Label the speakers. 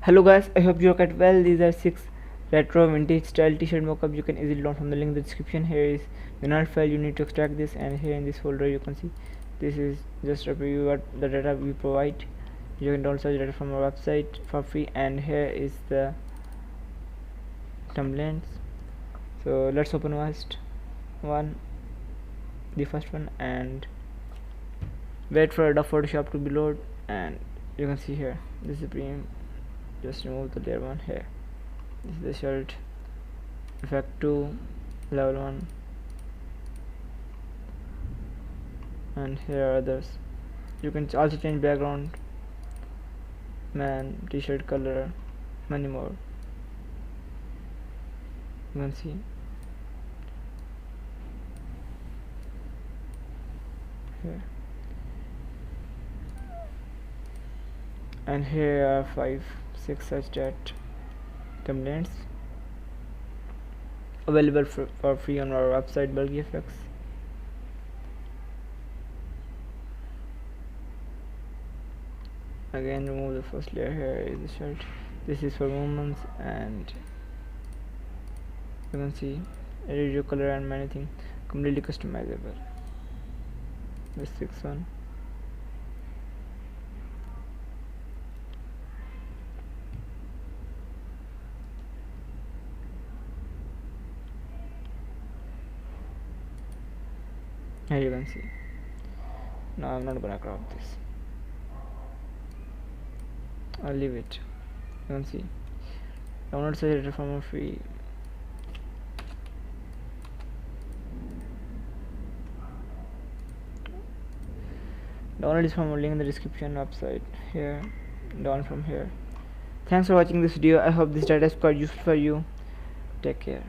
Speaker 1: Hello guys, I hope you are quite well. These are 6 retro vintage style t-shirt mockup. You can easily download from the link in the description. Here is the NAR file. You need to extract this, and here in this folder you can see this is just a preview what the data we provide. You can download such data from our website for free, and here is the templates. So let's open the first one, and wait for the Photoshop to be load. And you can see here this is the premium. Just remove the layer 1 here. This is the shirt effect 2 level 1, and here are others. You can also change background, man, t-shirt color, many more. You can see here, and here are 5-6 such that templates available for free on our website by GFX. Again, remove the first layer. Here is the shirt. This is for movements, and you can see radio color and many things, completely customizable. The 6th one. Here you can see. Now I'm not gonna crop this. I'll leave it. You can see. Download such from a free. Download is from a link in the description website here. Down from here. Thanks for watching this video. I hope this data is quite useful for you. Take care.